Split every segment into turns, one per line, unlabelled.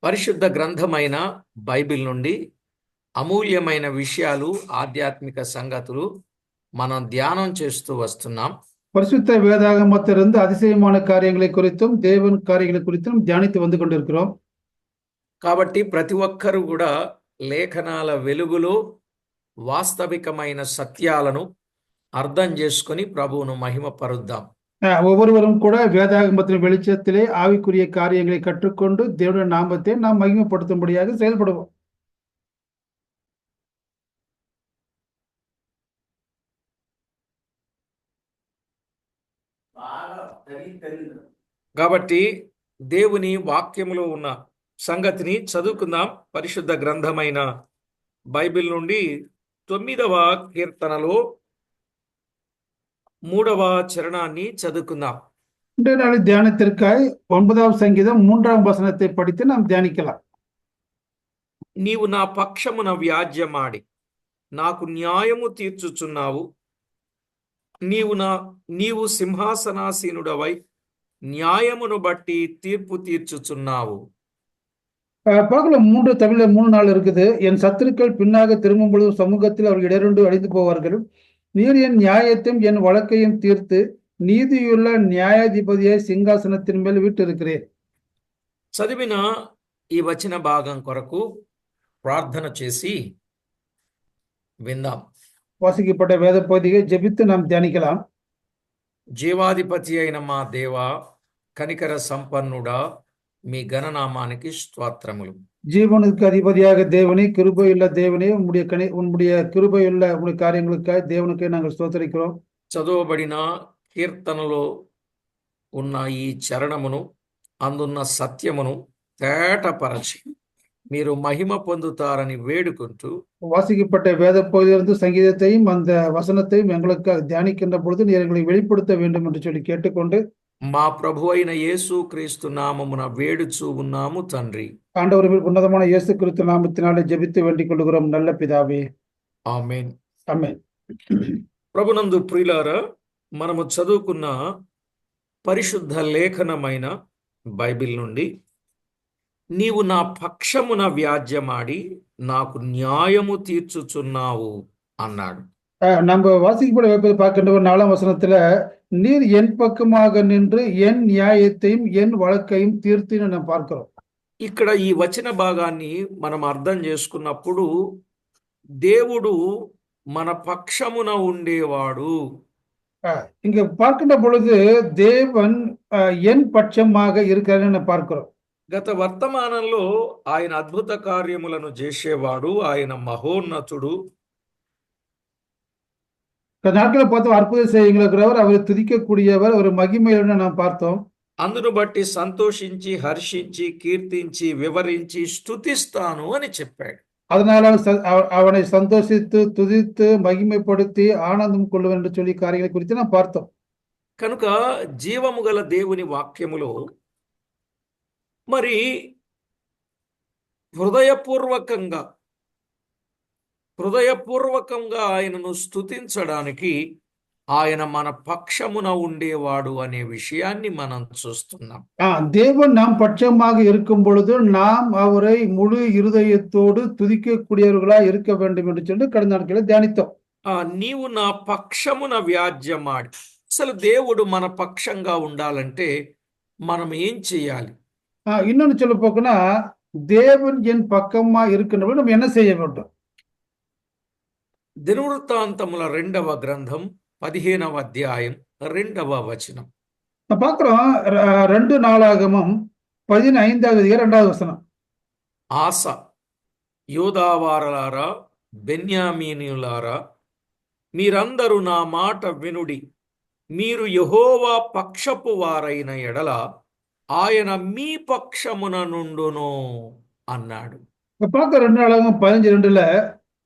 పరిశుద్ధ గ్రంథమైన బైబిల్ నుండి అమూల్యమైన విషయాలు, ఆధ్యాత్మిక సంగతులు మనం ధ్యానం చేస్తూ వస్తున్నాం.
பரிசுத்த வேதாகமத்திலிருந்து அதிசயமான காரியங்களை குறித்தும் தேவன் காரியங்களை குறித்தும் தியானித்து வந்து கொண்டிருக்கிறோம்.
కాబట్టి ప్రతి ఒక్కరూ కూడా లేఖనాల వెలుగులో వాస్తవికమైన సత్యాలను అర్థం చేసుకొని ప్రభువును మహిమపరుద్దాం.
ஒவ்வொருவரும் கூட வேதாகமத்தின் வெளிச்சத்திலே ஆவிக்குரிய காரியங்களை கற்றுக்கொண்டு தேவனுடைய நாமத்தை நாம் மகிமைப்படுத்தும்படியாக செயல்படுவோம்.
కాబట్టి దేవుని వాక్యములో ఉన్న సంగతిని చదువుకుందాం. పరిశుద్ధ గ్రంథమైన బైబిల్ నుండి 9వ కీర్తనలో 3వ చరణాన్ని చదువుకుందాం.
இன்றைய நாள் தியானத்திற்காய் 9வது சங்கீதம் 3வது வசனத்தை படித்து நாம் தியானிக்கலாம்.
నీవు నా పక్షమున వ్యాజ్యమాడి నాకు న్యాయము తీర్చుచున్నావు. నీవు సింహాసనాసీనుడవై న్యాయమును బట్టి తీర్పు తీర్చుచున్నావు.
பார்க்கலாம், 3 தமிழ்ல 3 நாள் இருக்குது. என் சத்துருக்கள் பின்னாக திரும்பும் பொழுது சமூகத்தில் அவர் இடருண்டு அழிந்து போவார்கள். நீர் என் நியாயத்தையும் என் வழக்கையும் தீர்த்து నీతియుల న్యాయాధిపతియై సింహాసనத்தின் மேல் వీற்றிருக்கிறேன்.
చదివిన ఈ వచన భాగం కొరకు ప్రార్థన చేసి విందాం.
వాసిக்கப்பட்ட వేద పகுதியை ஜெபித்து நாம் தியானிக்கலாம்.
జీవాధిపతి అయిన మా దేవా, కనికర సంపన్నుడా, మీ ఘననామానికి స్తోత్రములు.
ஜீவனுக்கு அதிபதியாக தேவனே, கிருபையுள்ள தேவனே, உம்முடைய கிருபையுள்ள உம்முடைய காரியங்களுக்காக தேவனுக்கே நாங்கள் ஸ்தோத்திரிக்கிறோம்.
చదువబడిన కీర్తనలో ఉన్న ఈ చరణమును, అందున్న సత్యమును తేటపరచి మీరు మహిమ పొందుతారని వేడుకుంటూ,
வாசிக்கப்பட்ட வேத பகுதியிலிருந்து சங்கீதத்தையும் அந்த வசனத்தையும் எங்களுக்காக தியானிக்கின்ற பொழுது நீர் எங்களை வெளிப்படுத்த வேண்டும் என்று சொல்லி கேட்டுக்கொண்டு
మా ప్రభు అయిన యేసు క్రీస్తు నామమున వేడుచూ ఉన్నాము తండ్రి.
ஆண்டவர் உன்னதமான இயேசு கிறிஸ்து நாமத்தினாலே ஜெபித்து வேண்டிக் கொள்கிறோம் நல்ல பிதாவே,
ఆమేన్.
ఆమేన్.
ప్రభునందు ప్రియులారా, మనము చదువుకున్న పరిశుద్ధ లేఖనమైన బైబిల్ నుండి నీవు నా పక్షమున వ్యాజ్యమాడి నాకు న్యాయము తీర్చుచున్నావు అన్నాడు.
நம்ம வாசிக்கப்பட வைப்பதை பார்க்கின்ற ஒரு 4ஆம் வசனத்துல நீர் என் பக்கமாக நின்று என் நியாயத்தையும் என் வழக்கையும் தீர்த்துன்னு நம்ம பார்க்கிறோம்.
ఇక్కడ ఈ వచన భాగాన్ని మనం అర్థం చేసుకున్నప్పుడు దేవుడు మన పక్షమున ఉండేవాడు.
இங்க பார்க்கின்ற பொழுது தேவன் என் பட்சமாக இருக்கிறான்னு பார்க்கிறோம்.
గత వర్తమానంలో ఆయన అద్భుత కార్యములను చేసేవాడు, ఆయన మహోన్నతుడు.
நாட்களை பார்த்தோம், அற்புத செய்யுங்கிறவர், அவரை துதிக்கக்கூடியவர், ஒரு மகிமையுடன் நாம் பார்த்தோம்.
అందును బట్టి సంతోషించి, హర్షించి, కీర్తించి, వివరించి స్తుతిస్తాను అని చెప్పాడు.
அதனால அவனை சந்தோஷித்து துதித்து மகிமைப்படுத்தி ஆனந்தம் கொள்ளுவேன் என்று சொல்லி காரியங்களை குறித்து நாம் பார்த்தோம்.
కనుక జీవము గల దేవుని వాక్యములో మరి హృదయపూర్వకంగా ఆయనను స్తుతించడానికి ఆయన మన పక్షమున ఉండేవాడు అనే విషయాన్ని మనం చూస్తున్నాం.
தேவன் நாம் பட்சமாக இருக்கும் பொழுது நாம் அவரை முழு இருதயத்தோடு துதிக்கக்கூடியவர்களா இருக்க வேண்டும் என்று சொல்லி கடந்த நாட்களில் தியானித்தோம்.
నీవు నా పక్షమున వ్యాజ్యమాడి, అసలు దేవుడు మన పక్షంగా ఉండాలంటే మనం ఏం చేయాలి?
இன்னொன்னு சொல்ல போக்குன்னா, தேவன் என் பக்கமா இருக்கின்றபோது நம்ம என்ன செய்ய வேண்டும்?
దినవృత్తాంతముల 2వ గ్రంథం 15వ అధ్యాయం 2వ వచనం.
பார்க்கிறோம் 2 நாளாகமம் 15வது அதிகாரம் 2வது வசனம்.
ఆస, యోదావారలారా, బెన్యామీనులారా, మీరందరూ నా మాట వినుడి. మీరు యెహోవా పక్షపు వారైన ఎడల ఆయన మీ పక్షమున నుండును అన్నాడు.
பார்க்க 2 நாளாகமம் 15:2ல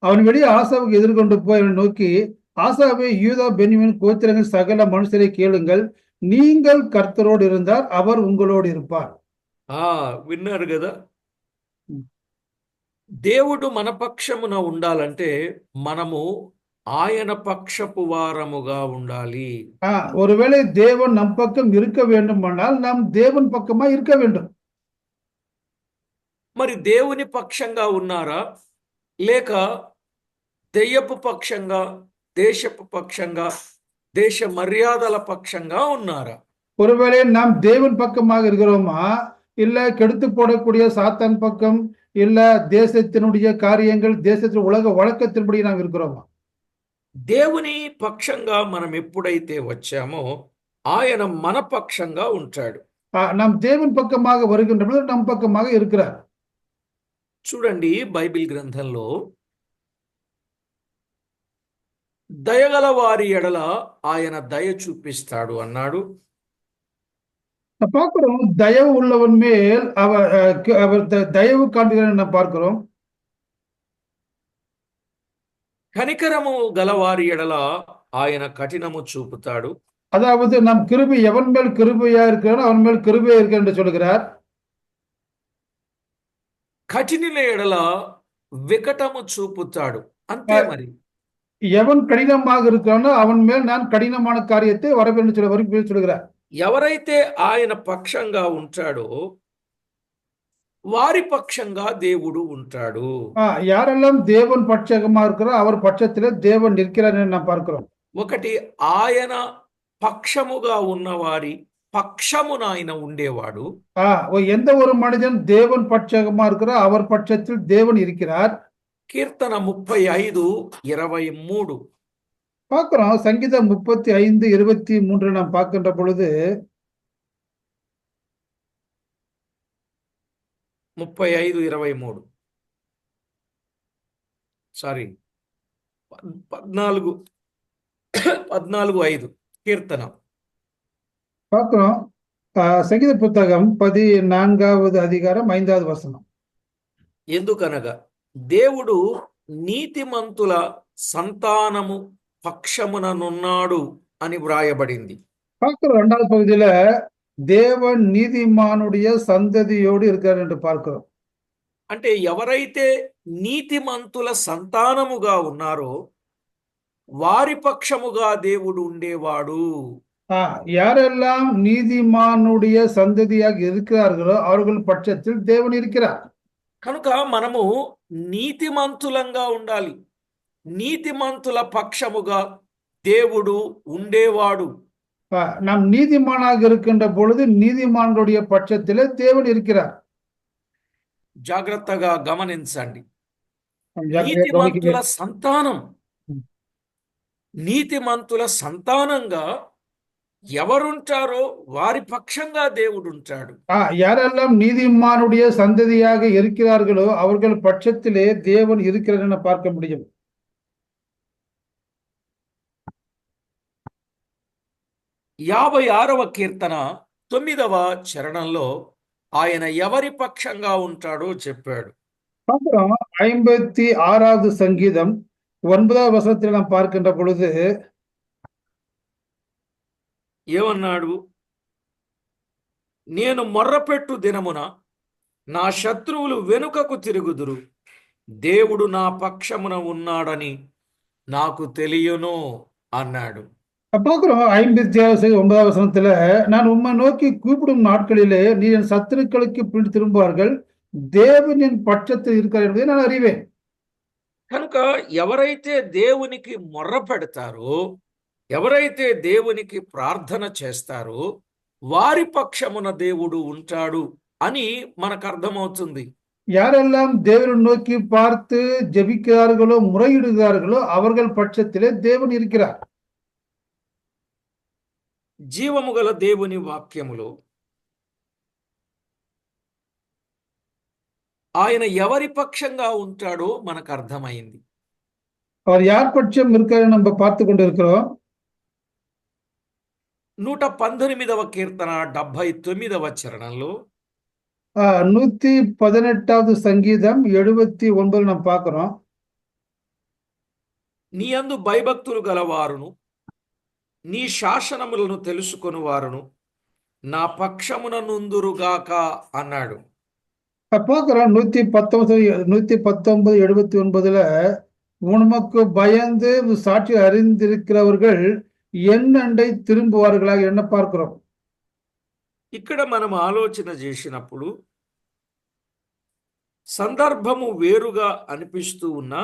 அவன் வெளியே ஆசாவுக்கு எதிர்கொண்டு போய் அவனை நோக்கி, ஆசாவே, யூதா பென்யமீன் கோத்திரங்கள் சகல மனுஷரை கேளுங்கள், நீங்கள் கர்த்தரோடு இருந்தால் அவர் உங்களோடு இருப்பார்.
విన్నారు కదా, దేవుడు మన పక్షమున ఉండాలంటే మనము ఆయన పక్షపు వారముగా ఉండాలి.
ஒருவேளை தேவன் நம் பக்கம் இருக்க வேண்டுமானால் நாம் தேவன் பக்கமா இருக்க வேண்டும்.
మరి దేవుని పక్షంగా ఉన్నారా, లేక దెయ్యపు పక్షంగా, దేశపు పక్షంగా, దేశ మర్యాదల పక్షంగా ఉన్నారా?
ஒருவேளை நாம் தேவன் பக்கமாக இருக்கிறோமா, இல்ல கெடுத்து போடக்கூடிய சாத்தான் பக்கம், இல்ல தேசத்தினுடைய காரியங்கள், தேசத்தின் உலக வழக்கத்தின்படி நாம் இருக்கிறோமா?
దేవుని పక్షంగా మనం ఎప్పుడైతే వచ్చామో ఆయన మన పక్షంగా ఉంటాడు.
நாம் தேவன் பக்கமாக வருகின்ற பொழுது நம் பக்கமாக இருக்கிறார்.
చూడండి, బైబిల్ గ్రంథంలో దయగల వారి ఎడల ఆయన దయ చూపిస్తాడు అన్నాడు.
பார்க்கிறோம், தயவு உள்ளவன் மேல் அவர் தயவு காண்கிறார் நாம் பார்க்கிறோம்.
కనికరము గలవారి ఎడల ఆయన కఠినము చూపుతాడు.
அதாவது நம் கிருபை எவன் மேல் கிருபையா இருக்கிறானோ அவன் மேல் கிருபையா இருக்கிற என்று சொல்கிறார்.
కఠినుల ఎడల వికటము చూపుతాడు. అంతే మరి.
எவன் கடினமாக இருக்கிறானோ அவன் மேல் நான் கடினமான காரியத்தை வரவேண்டும் சொல்கிறார்.
ఎవరైతే ఆయన పక్షంగా ఉంటాడో వారి పక్షంగా దేవుడు ఉంటాడు.
யாரெல்லாம் தேவன் பட்சகமா இருக்கிறோ அவர் பட்சத்திலே தேவன் நிற்கிறார் என்று நாம் பார்க்கிறோம்.
ఒకటి, ఆయన పక్షముగా ఉన్నవారి పక్షమున ఆయన ఉండేవాడు.
எந்த ஒரு மனிதன் தேவன் பட்சகமா இருக்கிறோ அவர் பட்சத்தில் தேவன் இருக்கிறார்.
కీర్తన 35:23
பார்க்கிறோம். சங்கீதம் 35:23 நாம் பார்க்கின்ற பொழுது
35:23 సారీ 14:5 కీర్తన.
பார்க்கிறோம். சங்கீத புத்தகம் 14வது அதிகாரம் 5வது வசனம்.
ఎందుకనగా దేవుడు నీతిమంతుల సంతానము పక్షముననున్నాడు అని వ్రాయబడింది.
பார்க்கிறோம் 2வது பகுதியில தேவன் நீதிமானுடைய சந்ததியோடு இருக்கிறார் என்று பார்க்கிறோம்.
అంటే ఎవరైతే నీతిమంతుల సంతానముగా ఉన్నారో వారి పక్షముగా దేవుడు ఉండేవాడు.
யாரெல்லாம் நீதிமானுடைய சந்ததியாக இருக்கிறார்களோ அவர்கள் பட்சத்தில் தேவன் இருக்கிறார்.
కనుక మనము నీతిమంతులంగా ఉండాలి. నీతిమంతుల పక్షముగా దేవుడు ఉండేవాడు.
நாம் நீதிமானாக இருக்கின்ற பொழுது நீதிமான்களுடைய పక్షத்திலே దేవుడు இருக்கிறார்.
జాగ్రత్తగా గమనించండి. నీతిమంతుల సంతానం, నీతిమంతుల సంతానంగా ఎవరుంటారో వారి పక్షంగా దేవుడు ఉంటాడు.
யாரெல்லாம் நீதிமானுடைய சந்ததியாக இருக்கிறார்களோ அவர்கள் பட்சத்திலே தேவன் இருக்கிறார் என பார்க்க முடியும்.
56వ కీర్తన 9వ చరణంలో ఆయన ఎవరి పక్షంగా ఉంటాడో చెప్పాడు.
56வது சங்கீதம் 9வது வசனத்தில் நாம் பார்க்கின்ற பொழுது
ఏమన్నాడు? నేను మొర్రపెట్టు దినమున నా శత్రువులు వెనుకకు తిరుగుదురు, దేవుడు నా పక్షమున ఉన్నాడని నాకు తెలియను అన్నాడు.
பார்க்கிறோம். 56வது வசனத்துல நான் உம்மை நோக்கி கூப்பிடும் நாட்களிலே நீ என் சத்துருக்களுக்கு பின் திரும்புவார்கள், தேவன் என் பட்சத்தில் இருக்கிறார் என்பதை நான் அறிவேன்.
కనుక ఎవరైతే దేవునికి మొర్ర పెడతారో, ఎవరైతే దేవునికి ప్రార్థన చేస్తారో వారి పక్షమున దేవుడు ఉంటాడు అని మనకు అర్థమవుతుంది.
யாரெல்லாம் தேவனை நோக்கி பார்த்து ஜெபிக்கிறார்களோ, முறையிடுகிறார்களோ அவர்கள் பட்சத்திலே தேவன் இருக்கிறார்.
జీవము గల దేవుని వాక్యములో ఆయన ఎవరి పక్షంగా ఉంటాడో మనకు అర్థమైంది.
அவர் யார் பட்சம் இருக்காரு நம்ம பார்த்து கொண்டு இருக்கிறோம்.
119వ కీర్తన 79వ చరణంలో
118வது சங்கீதம் 79 நாம் பார்க்கிறோம்.
నీ యందు భయభక్తులు గలవారును నీ శాసనములను తెలుసుకొని వారును నా పక్షమున నుందురుగాక అన్నాడు.
பார்க்கிறோம். 119 79ல உனக்கு பயந்து சாட்சி அறிந்திருக்கிறவர்கள் என் அண்டை திரும்புவார்களாக என்ன பார்க்கிறோம்.
ఇక్కడ మనం ఆలోచన చేసినప్పుడు సందర్భము వేరుగా అనిపిస్తూ ఉన్నా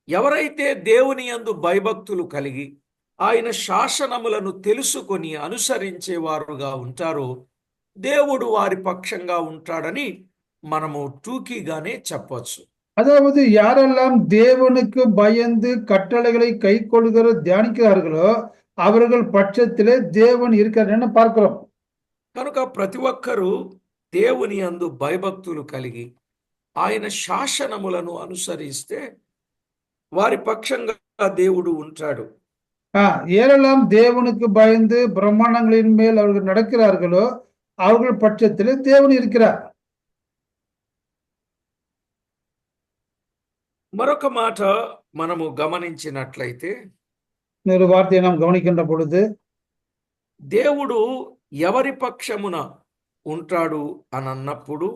ఎవరైతే దేవుని యందు భయభక్తులు కలిగి ఆయన శాసనములను తెలుసుకొని అనుసరించేవారుగా ఉంటారో దేవుడు వారి పక్షంగా ఉంటాడని మనము టూకీగానే చెప్పొచ్చు.
அதாவது யாரெல்லாம் தேவனுக்கு பயந்து கட்டளைகளை கை கொள்கிற தியானிக்கிறார்களோ அவர்கள் பட்சத்திலே தேவன் இருக்கிறார் பார்க்கிறோம்.
కనుక ప్రతి ఒక్కరూ దేవుని యందు భయభక్తులు కలిగి ఆయన శాసనములను అనుసరిస్తే వారి పక్షంగా దేవుడు ఉంటాడు.
யாரெல்லாம் தேவனுக்கு பயந்து பிரமாணங்களின் மேல் அவர்கள் நடக்கிறார்களோ அவர்கள் பட்சத்திலே தேவன் இருக்கிறார்.
మరొక మాట మనము గమనించినట్లయితే
ஒரு வார்த்தையை நாம் கவனிக்கின்ற பொழுது
దేవుడు ఎవరి పక్షమున ఉంటాడు అని అన్నప్పుడు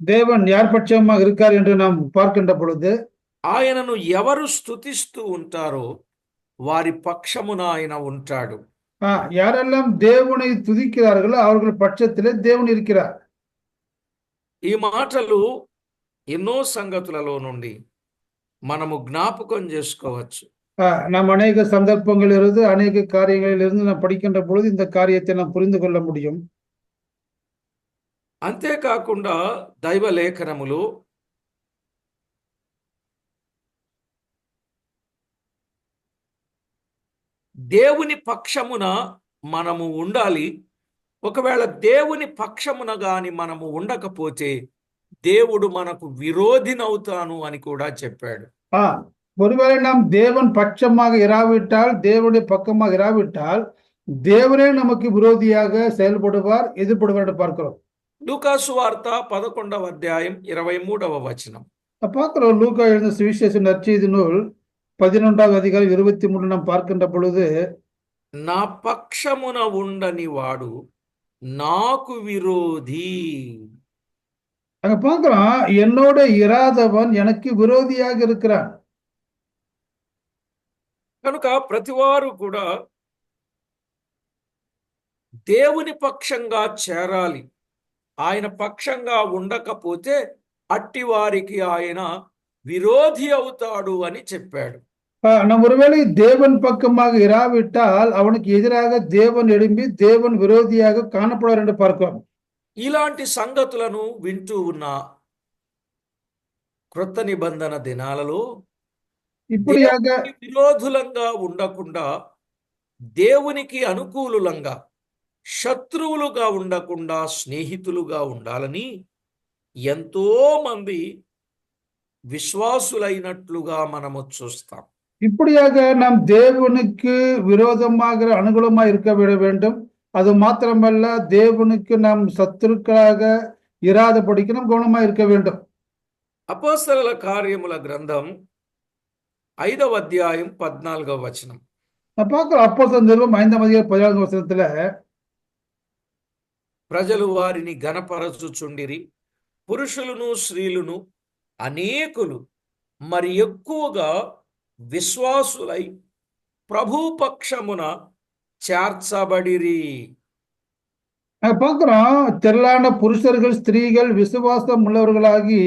தேவன் யார் பட்சமாக இருக்கார் என்று நாம் பார்க்கின்ற பொழுது
ఆయనను ఎవరు స్తుతిస్తూ ఉంటారో వారి పక్షమున ఆయన ఉంటాడు.
யாரெல்லாம் தேவனை துதிக்கிறார்களோ அவர்கள் பட்சத்திலே தேவன் இருக்கிறார்.
ఈ మాటలు ఎన్నో సంగతులలో నుండి మనము జ్ఞాపకం చేసుకోవచ్చు.
நாம் அநேக சந்தர்ப்பங்களிலிருந்து அநேக காரியங்களிலிருந்து நாம் படிக்கின்ற பொழுது இந்த காரியத்தை நாம் புரிந்து கொள்ள முடியும்.
అంతేకాకుండా దైవ లేఖనములు దేవుని పక్షమున మనము ఉండాలి. ఒకవేళ దేవుని పక్షమున గాని మనము ఉండకపోతే దేవుడు మనకు విరోధినవుతాను అని కూడా చెప్పాడు.
ஒருவேளை நாம் தேவன் பட்சமாக இராவிட்டால் தேவனுடைய பக்கமாக இராவிட்டால் தேவனே நமக்கு விரோதியாக செயல்படுவார், எதிர்படுவார் என்று பார்க்கிறோம்.
లూకాసు వార్త 11వ అధ్యాయం 23వ వచనం.
பார்க்கிறோம். லூக்கா எழுதின சுவிசேஷ நற்செய்தி நூல் 11வது அதிகாரம் 23 நாம் பார்க்கின்ற பொழுது
నా పక్షమున ఉండని వాడు నాకు విరోధి.
அங்க பார்க்கிறோம், என்னோட இராதவன் எனக்கு விரோதியாக இருக்கிறான்.
కనుక ప్రతివారు కూడా దేవుని పక్షంగా చేరాలి. ఆయన పక్షంగా ఉండకపోతే అట్టి వారికి ఆయన విరోధి అవుతాడు అని చెప్పాడు.
நம் ஒருவேளை தேவன் பக்கமாக இராவிட்டால் அவனுக்கு எதிராக தேவன் எழும்பி தேவன் விரோதியாக காணப்படுவார் என்று பார்க்கிறோம்.
ఇలాంటి సంగతులను వింటూ ఉన్న క్రొత్త నిబంధన దినాలలో
இப்படியாக
విరోధులంగా ఉండకుండా దేవునికి అనుకూలులంగా శత్రువులుగా ఉండకుండా స్నేహితులుగా ఉండాలని ఎంతో మంది విశ్వాసులైనట్లుగా మనము చూస్తాం.
இப்படியாக நாம் தேவனுக்கு விரோதமாக அனுகூலமாக இருக்க விட வேண்டும். அது மாத்திரமல்ல, தேவனுக்கு நாம் சத்துருக்களாக இராதபடிக்கு நாம் கவனமாக இருக்க வேண்டும்.
అపోస్తలుల కార్యముల గ్రంథం 5వ అధ్యాయం 14వ వచనం.
நான் பார்க்கிறோம், அப்போஸ்தலர் நிருபம் 5ஆம் அதிகாரம் 14వ వచనத்துல
ప్రజలు వారిని గణపరచుచుండిరి, పురుషులను స్త్రీలను అనేకులు మరి ఎక్కువగా విశ్వాసులై ప్రభుపక్షమున చేర్చబడిరి.
பார்க்கிறோம், திரளான புருஷர்கள் ஸ்திரீகள் விசுவாசம் உள்ளவர்களாகி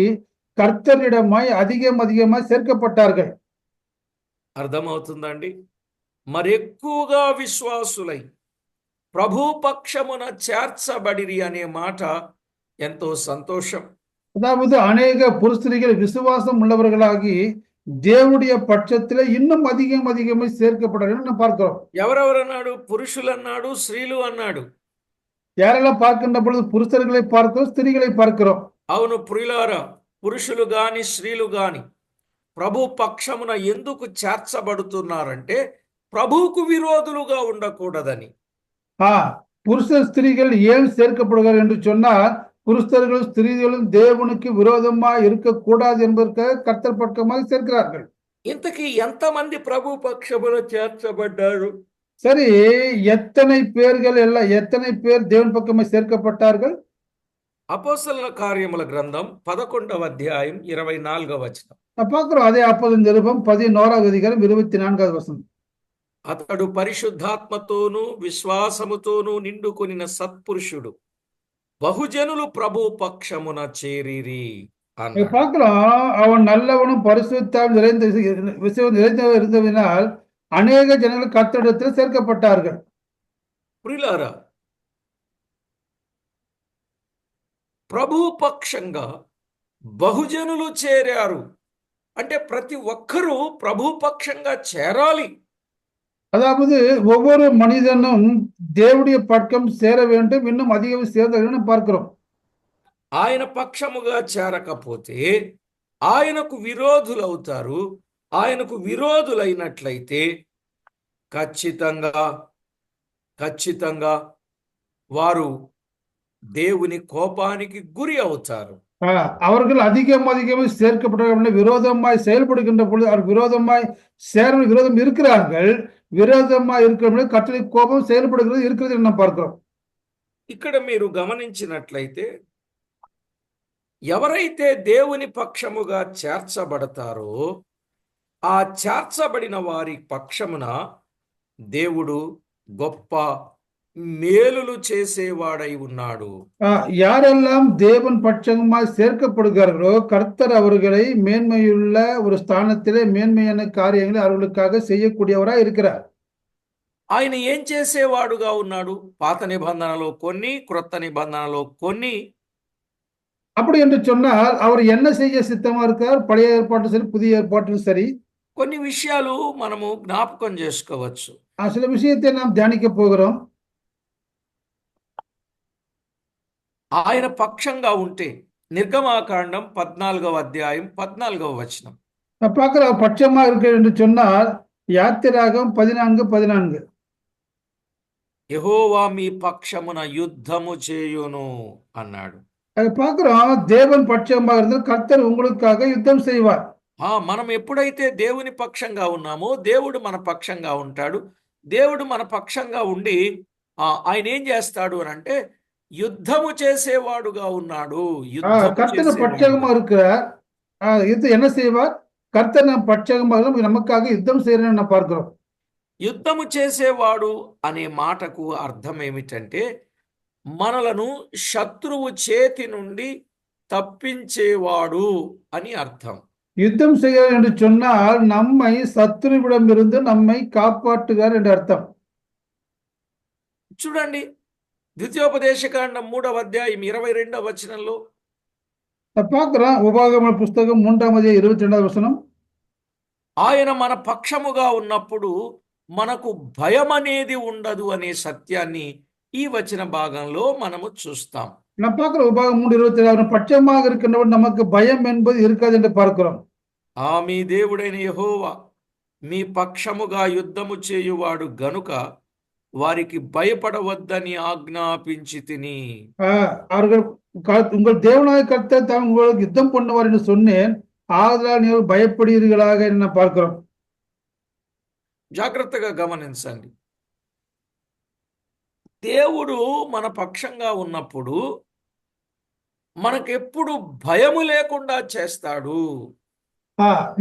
கர்த்தரிடமாய் அதிகமாய் சேர்க்கப்பட்டார்கள்.
అర్థమవుతుందండి? మరి ఎక్కువగా విశ్వాసులై ప్రభుపక్షమున చేర్చబడిరి అనే మాట ఎంతో సంతోషం.
அதாவது அநேக புருஷர்கள் விசுவாசம் உள்ளவர்களாகி దేవుடைய பட்சத்துல இன்னும் அதிகமாய் சேர்க்கப்பட்டார்கள் பார்க்கிறோம்.
ఎవరెవరన్నాడు? పురుషులు అన్నాడు, స్త్రీలు అన్నాడు.
யாரெல்லாம் பார்க்கின்ற பொழுது புருஷர்களை பார்க்கிறோம், ஸ்திரீகளை பார்க்கிறோம்.
అవును ప్రియులారా, పురుషులు గాని స్త్రీలు గాని ప్రభు పక్షమున ఎందుకు చేర్చబడుతున్నారంటే ప్రభువుకు విరోధులుగా ఉండకూడదని.
புருஷர் ஸ்திரீகள் ஏன் சேர்க்கப்படுகிறார் என்று சொன்னால் புருஷர்களும் ஸ்திரீகளும் தேவனுக்கு விரோதமாக இருக்கக்கூடாது என்பதற்காக கர்த்தர் பக்கமாக சேர்க்கிறார்கள்.
ఇంతకీ ఎంతమంది ప్రభు పక్షమున చేర్చబడ్డారు?
சரி, எத்தனை பேர் தேவன் பக்கமாக சேர்க்கப்பட்டார்கள்?
అపోస్తలుల కార్యముల గ్రంథం 11వ అధ్యాయం 24వ వచనం.
பார்க்கிறோம், அதே அப்போஸ்தலர் நிருபம் 11வது அதிகாரம் 24வது வசனம்.
అతడు పరిశుద్ధాత్మతోనూ విశ్వాసముతోనూ నిండుకొనిన సత్పురుషుడు, బహుజనులు ప్రభు పక్షమున చేరిరి
இங்க
అన్నాడు.
பார்க்கலாம், அவன் நல்லவனும் பரிசுத்தால் நிறைந்த விஷயம் நிறைந்தவர் இருந்ததினால் அநேக ஜனங்கள் கர்த்தரிடத்தில் சேர்க்கப்பட்டார்கள்.
ప్రియులారా, ప్రభు పక్షంగా బహుజనులు చేరారు అంటే ప్రతి ఒక్కరూ ప్రభు పక్షంగా చేరాలి.
அதாவது ஒவ்வொரு மனிதனும் தேவனுடைய பக்கம் சேர வேண்டும், இன்னும் அதிகம் சேர்ந்தவர்கள் பார்க்கிறோம்.
ఆయన పక్షముగా చేరకపోతే ఆయనకు విరోధులవుతారు. ఆయనకు విరోధులైనట్లయితే ఖచ్చితంగా ఖచ్చితంగా వారు దేవుని కోపానికి గురి అవుతారు.
அவர்கள் அதிகமாக சேர்க்கப்பட்ட விரோதமாய் செயல்படுகின்ற பொழுது அவர் விரோதமாய் சேர விரோதம் இருக்கிறார்கள். விரோதமாய் இருக்கிற கர்த்தருடைய கோபம் செயல்படுகிறது இருக்கிறது என்று நாம் பார்க்கிறோம்.
ఇక్కడ మీరు గమనించినట్లయితే ఎవరైతే దేవుని పక్షముగా చేర్చబడతారో ఆ చేర్చబడిన వారి పక్షమున దేవుడు గొప్ప మేలులు చేసేవాడై ఉన్నాడు.
யாரெல்லாம் தேவன் பட்சமாய் சேர்க்கப்படுகிறார்களோ கர்த்தர் அவர்களை மேன்மையுள்ள ஒரு ஸ்தானத்திலே மேன்மையான காரியங்களை அவர்களுக்காக செய்யக்கூடியவராய் இருக்கிறார்.
ఆయన ఏం చేసేవాడుగా ఉన్నాడు? పాత నిబంధనలో కొన్ని, క్రొత్త నిబంధనలో కొన్ని.
அப்படி என்று சொன்னால் அவர் என்ன செய்ய சித்தமா இருக்கார்? பழைய ஏற்பாட்டிலும் சரி புதிய ஏற்பாட்டிலும் சரி
కొన్ని విషయాలు మనము జ్ఞాపకం చేసుకోవచ్చు.
சில விஷயத்தை நாம் தியானிக்க போகிறோம்.
ఆయన పక్షంగా ఉంటే నిర్గమాకాండం 14వ అధ్యాయం 14వ వచనం.
நான் பார்க்கிற பட்சமா இருக்கு என்று சொன்னால் யாத்திராகம் 14:14
యెహోవా మీ పక్షమున యుద్ధము చేయును అన్నాడు.
அதை பார்க்கிறோம், தேவன் பட்சமாக இருந்தால் கர்த்தர் உங்களுக்காக யுத்தம் செய்வார்.
మనం ఎప్పుడైతే దేవుని పక్షంగా ఉన్నామో దేవుడు మన పక్షంగా ఉంటాడు. దేవుడు మన పక్షంగా ఉండి ఆయన ఏం చేస్తాడు అని అంటే యుద్ధము చేసేవాడుగా ఉన్నాడు.
கர்த்தர் பட்சமா இருக்கிறார். இது என்ன செய்வார்? கர்த்தர் நம் பட்சமாக நமக்காக யுத்தம் செய்யறன்னு நான் பார்க்கிறோம்.
యుద్ధము చేసేవాడు అనే మాటకు అర్థం ఏమిటంటే మనలను శత్రువు చేతి నుండి తప్పించేవాడు అని అర్థం.
யுத்தம் செய்கிறார் என்று சொன்னால் நம்மை சத்துருவிடமிருந்து நம்மை காப்பாற்றுகிறார் என்று அர்த்தம்.
చూడండి, ద్వితీయోపదేశకాండం 3వ అధ్యాయం 22వ వచనంలో
பார்க்கிறோம், உபாகம புஸ்தகம் 3ஆம் அத்தியாயம் 22வது வசனம்.
ఆయన మన పక్షముగా ఉన్నప్పుడు మనకు భయం అనేది ఉండదు అనే సత్యాన్ని ఈ వచన భాగంలో మనము చూస్తాం.
நான் பார்க்கிறோம், உபாகம் 3:27 பட்சமாக இருக்கின்றவர் நமக்கு பயம் என்பது இருக்காது என்று பார்க்கிறோம்.
మీ దేవుడైన యెహోవా మీ పక్షముగా యుద్ధము చేయువాడు గనుక వారికి భయపడవద్దని ఆజ్ఞాపించి తిని.
அவர்கள் உங்கள் தேவனாய கர்த்தர் தான் உங்களுக்கு யுத்தம் பண்ணுவார் என்று சொன்னேன், ஆதலால் நீங்கள் பயப்படுவீர்களாக என்று பார்க்கிறோம்.
జాగ్రత్తగా గమనించండి. దేవుడు మన పక్షంగా ఉన్నప్పుడు మనకెప్పుడు భయము లేకుండా చేస్తాడు.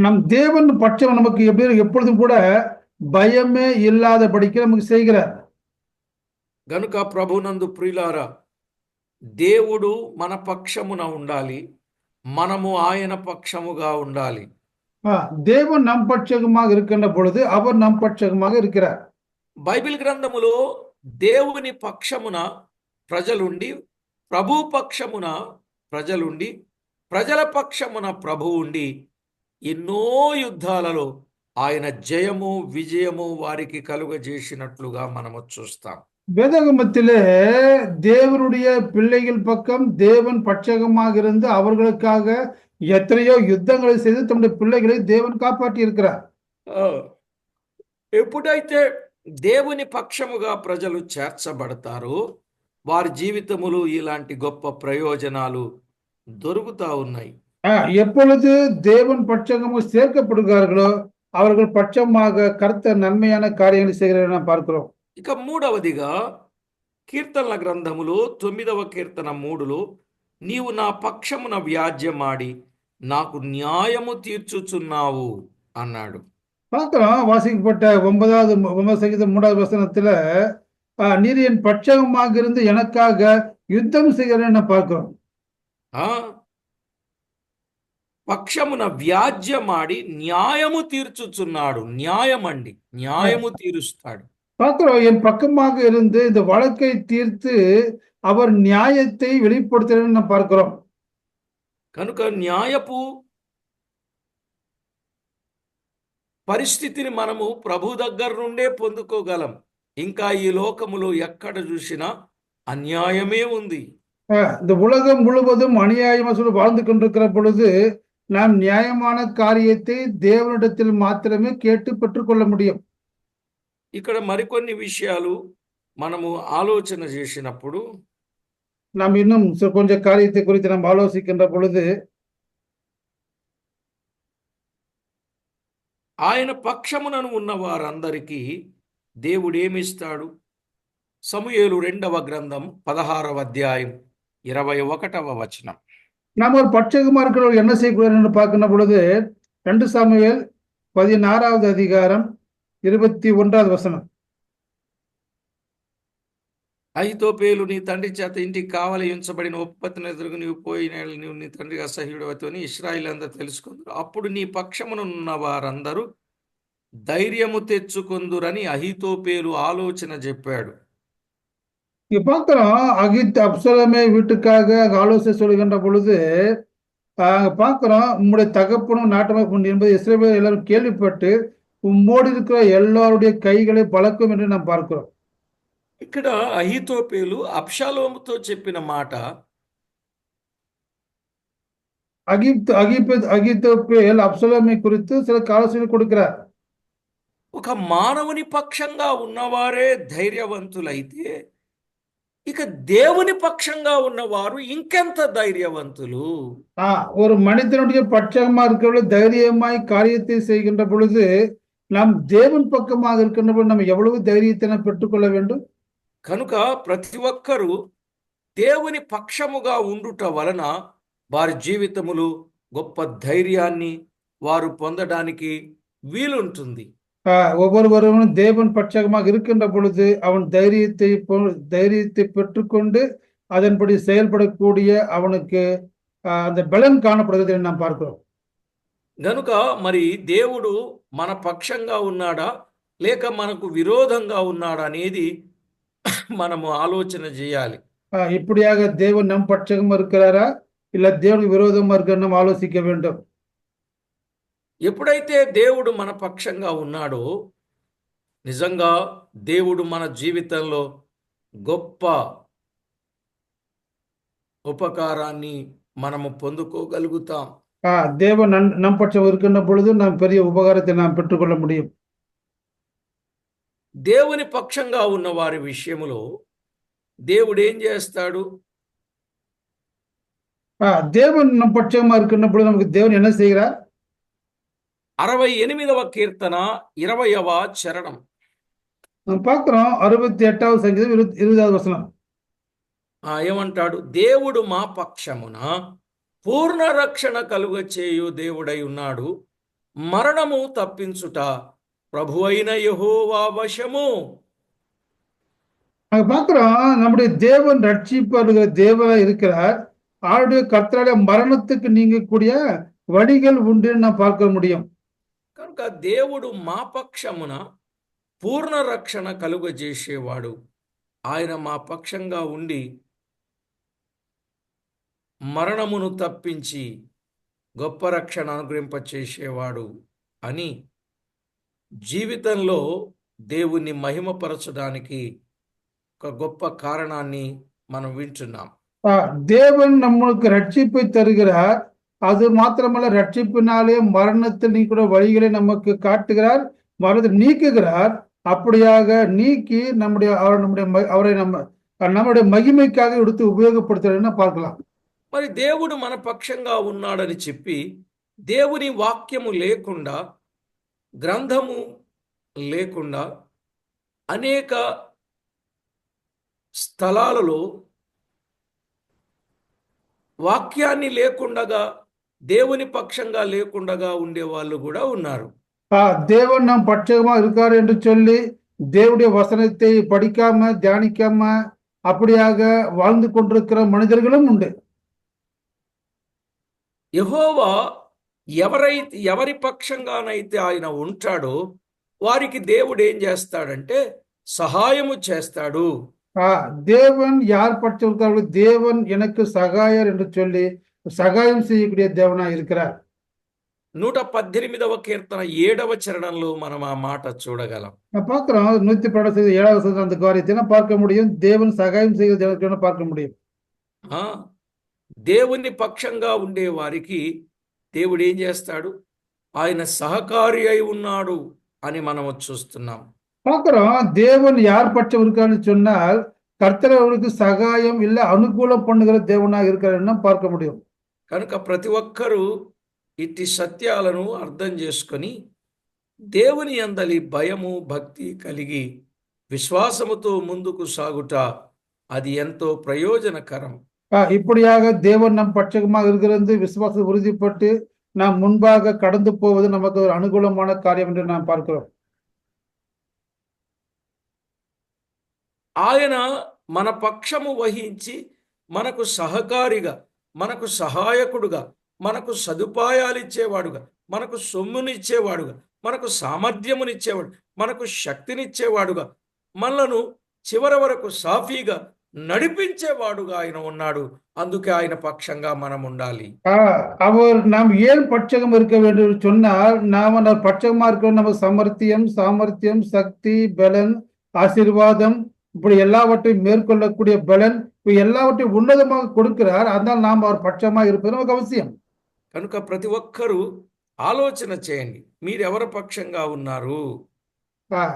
நம் தேவன் பட்சம் நமக்கு எப்பொழுதும் கூட பயமே இல்லாதபடிக்கு நமக்கு செய்கிறார்.
గనుక ప్రభునందు ప్రియులారా, దేవుడు మన పక్షమున ఉండాలి, మనము ఆయన పక్షముగా ఉండాలి.
தேவன் நம் பட்சமாக இருக்கின்ற பொழுது அவர் நம் பட்சமாக இருக்கிறார்.
బైబిల్ గ్రంథములో దేవుని పక్షమున ప్రజలుండి, ప్రభు పక్షమున ప్రజలుండి, ప్రజల పక్షమున ప్రభు ఉండి ఎన్నో యుద్ధాలలో ఆయన జయము విజయము వారికి కలుగజేసినట్లుగా మనము చూస్తాం.
வேதாகமத்திலே தேவனுடைய பிள்ளைகள் பக்கம் தேவன் பட்சகமாக இருந்து அவர்களுக்காக எத்தனையோ யுத்தங்களை செய்து தம்முடைய பிள்ளைகளை தேவன் காப்பாற்றி இருக்கிறார்.
ఎప్పుడైతే దేవుని పక్షముగా ప్రజలు చేర్చబడతారో వారి జీవితములు ఇలాంటి గొప్ప ప్రయోజనాలు దొరుకుతా ఉన్నాయి.
எப்பொழுது தேவன் பட்சமாக சேர்க்கப்படுகிறார்களோ அவர்கள் பட்சமாக கர்த்தர் நன்மையான காரியங்களை செய்கிறார் நாம் பார்க்கிறோம்.
ఇక మూడవదిగా కీర్తనల గ్రంథములో 9వ కీర్తన 3లో నీవు నా పక్షమున వ్యాజ్యమాడి నాకు న్యాయము తీర్చుచున్నావు అన్నాడు.
பார்க்கிறோம், வாசிக்கப்பட்ட 9வது சங்கீதம் 3வது வசனத்துல நீர் என் பட்சமாக இருந்து எனக்காக யுத்தம் செய்கிறன்னு பார்க்கிறோம்.
ఆ పక్షమున వ్యాజ్యమాడి న్యాయము తీర్చుచున్నాడు. న్యాయమండి, న్యాయము తీరుస్తాడు.
பார்க்கிறோம், என் பக்கமாக இருந்து இந்த வழக்கை தீர்த்து அவர் நியாயத்தை வெளிப்படுத்துகிறன்னு நாம் பார்க்கிறோம்.
కనుక న్యాయపు పరిస్థితిని మనము ప్రభు దగ్గర నుండే పొందుకోగలం. ఇంకా ఈ లోకములో ఎక్కడ చూసినా అన్యాయమే ఉంది.
இந்த உலகம் முழுவதும் அநியாயமா சொல்லி வாழ்ந்து கொண்டிருக்கிற பொழுது நாம் நியாயமான காரியத்தை தேவனிடத்தில் மாத்திரமே கேட்டு பெற்றுக்கொள்ள முடியும்.
ఇక్కడ మరికొన్ని విషయాలు మనము ఆలోచన చేసినప్పుడు
நாம் இன்னும் கொஞ்சம் காரியத்தை குறித்து நாம் ஆலோசிக்கின்ற பொழுது
ఆయన పక్షమునను ఉన్న వారందరికీ దేవుడు ఏమిస్తాడు? సమూయేలు 2వ గ్రంథం 16వ అధ్యాయం 21వ వచనం.
நாம் ஒரு பட்சகமா இருக்கிறவர் என்ன செய்யக்கூடாதுன்னு பார்க்கின்ற பொழுது 2 சாமுவேல் 16வது அதிகாரம் 21வது వచనం.
అహితోపేలు నీ తండ్రి చేత ఇంటికి కావలి ఉంచబడిన ఉపపత్తిని ఎదురుగు నీవు పోయిన నీవు నీ తండ్రికి అసహ్యుడవతో అని ఇశ్రాయేలు అందరూ తెలుసుకుందరు. అప్పుడు నీ పక్షమునున్న వారందరూ ధైర్యము తెచ్చుకుందురని అహితోపేలు ఆలోచన చెప్పాడు.
இங்க பார்க்கிறோம், அகித் அப்சலோமை வீட்டுக்காக ஆலோசனை சொல்கின்ற பொழுது பார்க்கிறோம், உம்முடைய தகப்பனும் நாட்டமும் என்பது இஸ்ரவேல் எல்லாரும் கேள்விப்பட்டு உம்மோடு இருக்கிற எல்லாருடைய கைகளை பலக்கும் என்று நாம் பார்க்கிறோம்.
ఇక్కడ అహితోపేలు అబ్షాలోముతో చెప్పిన మాట
அகித்தோப்பேல் அப்சலோமை குறித்து சில ஆலோசனை கொடுக்கிறார்.
ఒక మానవుని పక్షంగా ఉన్నవారే ధైర్యవంతులైతే ఇక దేవుని పక్షంగా ఉన్నవారు ఇంకెంత ధైర్యవంతులు.
ஒரு மனிதனுடைய பட்சமா இருக்கிற தைரியமாய் காரியத்தை செய்கின்ற பொழுது நாம் தேவன் பக்கமாக இருக்கின்ற பொழுது நம்ம எவ்வளவு தைரியத்தை நாம் பெற்றுக்கொள்ள வேண்டும்.
కనుక ప్రతి ఒక్కరూ దేవుని పక్షముగా ఉండుట వలన వారి జీవితములు గొప్ప ధైర్యాన్ని వారు పొందడానికి వీలుంటుంది.
ஒவ்வொருவரும் தேவன் பட்சமாக இருக்கின்ற பொழுது அவன் தைரியத்தை பெற்றுக்கொண்டு அதன்படி செயல்படக்கூடிய அவனுக்கு அந்த பலன் காணப்படுகிறது என்று நாம் பார்க்கிறோம்.
గనుక మరి దేవుడు మన పక్షంగా ఉన్నాడా లేక మనకు విరోధంగా ఉన్నాడా అనేది మనము ఆలోచన చేయాలి.
இப்படியாக தேவன் நம் பட்சமா இருக்கிறாரா இல்ல தேவனுக்கு விரோதமா இருக்கிற நாம் ஆலோசிக்க வேண்டும்.
ఎప్పుడైతే దేవుడు మన పక్షంగా ఉన్నాడో నిజంగా దేవుడు మన జీవితంలో గొప్ప ఉపకారాన్ని మనము పొందుకోగలుగుతాం.
தேவன் நம் பட்சம் இருக்கின்ற பொழுது நாம் பெரிய உபகாரத்தை நாம் பெற்றுக்கொள்ள முடியும்.
దేవుని పక్షంగా ఉన్న వారి విషయములో దేవుడు ఏం చేస్తాడు?
தேவன் நம் பட்சமா இருக்கின்ற பொழுது நமக்கு தேவன் என்ன செய்கிறார்?
68వ కీర్తన 20వ చరణం.
நாம் பார்க்கிறோம் 68వ సంగీతం 20వ వచనం.
ఏమంటాడు? దేవుడు మా పక్షమున పూర్ణ రక్షణ కలుగచేయు దేవుడై ఉన్నాడు, మరణము తప్పించుట ప్రభువైన యెహోవా వశము.
அங்க பார்க்கிறோம், நம்முடைய தேவன் ரட்சிப்பாருங்கிற தேவனா இருக்கிறார். ஆளுடைய கர்த்தரால மரணத்துக்கு நீங்கக்கூடிய வழிகள் உண்டு நாம் பார்க்க முடியும்.
కనుక దేవుడు మా పక్షమున పూర్ణ రక్షణ కలుగజేసేవాడు. ఆయన మా పక్షంగా ఉండి మరణమును తప్పించి గొప్ప రక్షణ అనుగ్రహింపచేసేవాడు అని జీవితంలో దేవుణ్ణి మహిమపరచడానికి ఒక గొప్ప కారణాన్ని మనం వింటున్నాం.
தேவன் நம்மளுக்கு ரட்சிப்பை தருகிறார். அது மாத்திரமல்ல, ரட்சிப்பினாலே மரணத்தில் நீக்கிற வழிகளை நமக்கு காட்டுகிறார், மரணத்தை நீக்குகிறார். அப்படியாக நீக்கி அவரை நம்முடைய மகிமைக்காக எடுத்து உபயோகப்படுத்துறதுன்னு பார்க்கலாம்.
మరి దేవుడు మన పక్షంగా ఉన్నాడని చెప్పి దేవుని వాక్యము లేకుండా, గ్రంథము లేకుండా అనేక స్థలాలలో వాక్యాన్ని లేకుండగా దేవుని పక్షంగా లేకుండగా ఉండే వాళ్ళు కూడా ఉన్నారు.
தேவன் நம் பட்சமா இருக்காரு என்று சொல்லி தேவனுடைய வசனத்தை படிக்காம தியானிக்காம அப்படியாக வாழ்ந்து கொண்டிருக்கிற மனிதர்களும் உண்டு.
యెహోవా ఎవరి పక్షంగానైతే ఆయన ఉంటాడో వారికి దేవుడు ఏం చేస్తాడంటే సహాయము చేస్తాడు.
தேவன் யார் பட்சம் இருக்கிறார்களோ தேவன் எனக்கு சகாயர் என்று சொல்லி சகாயம் செய்யக்கூடிய தேவனா இருக்கிறார்.
118వ కీర్తన 7వ చరణంలో మనం ఆ మాట చూడగలం.
நான் பார்க்கிறோம் 117வது அந்த காரியத்தை பார்க்க முடியும். தேவன் சகாயம் செய்ய பார்க்க முடியும்.
ఆ దేవుని పక్షంగా ఉండే వారికి దేవుడు ఏం చేస్తాడు? ఆయన సహకారి అయి ఉన్నాడు అని మనం చూస్తున్నాం.
பார்க்கிறோம் தேவன் யார் பட்சம் இருக்கான்னு சொன்னால் கர்த்தர் அவர்களுக்கு சகாயம் இல்ல அனுகூலம் பண்ணுகிற தேவனாக இருக்கிறான்னு பார்க்க முடியும்.
కనుక ప్రతి ఒక్కరూ ఇట్టి సత్యాలను అర్థం చేసుకొని దేవుని యందలి భయము భక్తి కలిగి విశ్వాసముతో ముందుకు సాగుట అది ఎంతో ప్రయోజనకరం.
இப்படியாக தேவன் நம் பட்சமாக இருக்கிறது விசுவாசம் உறுதிப்பட்டு நாம் முன்பாக கடந்து போவது நமக்கு ஒரு அனுகூலமான காரியம் என்று நாம் பார்க்கிறோம்.
ఆయన మన పక్షము వహించి మనకు సహకారిగా, మనకు సహాయకుడుగా, మనకు సదుపాయాలిచ్చేవాడుగా, మనకు సొమ్మునిచ్చేవాడుగా, మనకు సామర్థ్యమునిచ్చేవాడు, మనకు శక్తినిచ్చేవాడుగా, మనలను చివరి వరకు సాఫీగా నడిపించేవాడుగా ఆయన ఉన్నాడు. అందుకే ఆయన పక్షంగా మనం ఉండాలి.
அவர் நாம் ஏன் பட்சகம் இருக்க வேண்டும் என்று சொன்னால் நாம் அந்த பட்சகமா இருக்க நம்ம சாமர்த்தியம் சக்தி பலன் ஆசீர்வாதம் இப்படி எல்லாவற்றையும் மேற்கொள்ளக்கூடிய பலன் இப்ப எல்லாவற்றையும் ఉన్నதமாக கொடுக்கிறார். அதனால் நாம் அவர் பட்சமா இருப்பது நமக்கு அவசியம்.
కనుక ప్రతి ఒక్కరూ ఆలోచన చేయండి, మీరు ఎవరి పక్షంగా ఉన్నారు?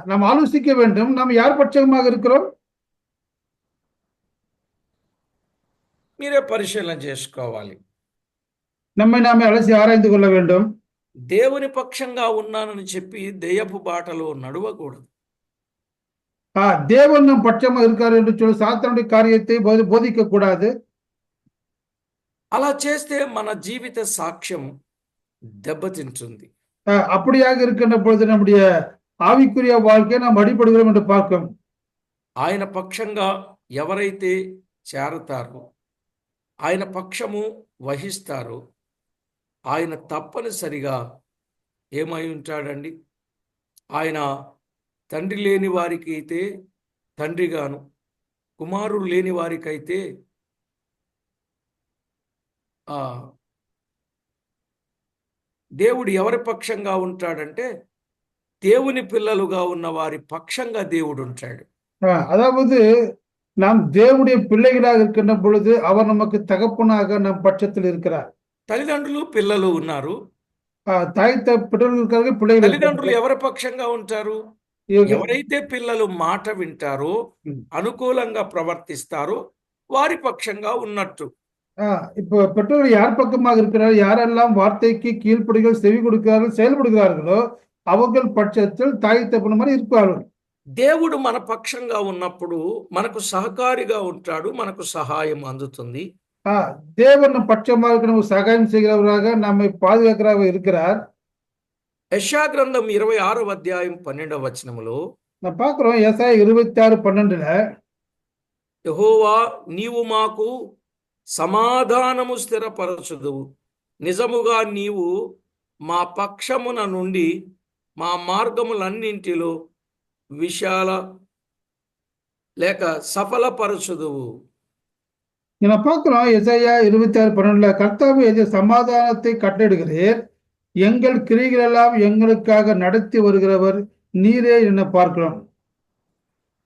நாம் ஆலோசிக்க வேண்டும், நாம் யார் பட்சமாக இருக்கிறோம்?
మీరే పరిశీలన చేసుకోవాలి.
நம்மை நாமே அலசி ஆராய்ந்து கொள்ள வேண்டும்.
దేవుని పక్షంగా ఉన్నానని చెప్పి దెయ్యపు బాటలో నడవకూడదు.
தேவன் நம் பட்சமா இருக்காரு என்று சொல்லி சாத்தானுடைய காரியத்தை போதிக்க கூடாது.
అలా చేస్తే మన జీవిత సాక్ష్యం దెబ్బతింటుంది.
அப்படியாக இருக்கின்ற பொழுது நம்முடைய ఆవికుర్య வாழ்க்கையை நாம் అడిపడుகிறோம் என்று பார்க்கிறோம்.
ఆయన పక్షంగా ఎవరైతే చేరతారో, ఆయన పక్షము వహిస్తారో ఆయన తప్పనిసరిగా ఏమై ఉంటాడండి? ఆయన తండ్రి లేని వారికి అయితే తండ్రిగాను, కుమారుడు లేని వారికైతే దేవుడు ఎవరి పక్షంగా ఉంటాడంటే దేవుని పిల్లలుగా ఉన్న వారి పక్షంగా దేవుడు ఉంటాడు.
அதாவது நாம் தேவனுடைய பிள்ளைகளாக இருக்கின்ற பொழுது அவர் நமக்கு தகப்பனாக நம் பட்சத்தில் இருக்கிறார்.
తల్లిదండ్రులు పిల్లలు ఉన్నారు. తల్లిదండ్రులు ఎవరి పక్షంగా ఉంటారు? ఎవరైతే పిల్లలు మాట వింటారో, అనుకూలంగా ప్రవర్తిస్తారో వారి పక్షంగా ఉన్నట్టు.
இப்போ பெற்றோர்கள் யார் பக்கமாக இருக்கிறார், யாரெல்லாம் வார்த்தைக்கு கீழ்ப்படிகள் செவி கொடுக்கிறார்கள் செயல்படுகிறார்களோ அவர்கள் பட்சத்தில் தாய் தகப்பன் மாதிரி இருப்பார்கள்.
దేవుడు మన పక్షంగా ఉన్నప్పుడు మనకు సహకారిగా ఉంటాడు, మనకు సహాయం అందుతుంది.
தேவன் பட்சமாக இருக்கிற சகாயம் செய்கிறவராக நம்மை பாதுகாக்கிறவராக இருக்கிறார்.
యెషయా గ్రంథం 26వ అధ్యాయం 12వ వచనములో
நான் பார்க்கிறோம் యెషయా 26:12
యెహోవా నీవు మాకు సమాధానము స్థిరపరచుదువు, నిజముగా నీవు మా పక్షమున నుండి మా మార్గములన్నింటిలో విశాల లేక సఫలపరచుదువు.
நான் பார்க்கிறோம் యెషయా 26:12 கர்த்தாவே சமாதானத்தை கட்டளையிடுகிறீர், எங்கள் கிரியைகளெல்லாம் எங்களுக்காக நடத்தி வருகிறவர் நீரே என்ன பார்க்கிறோம்.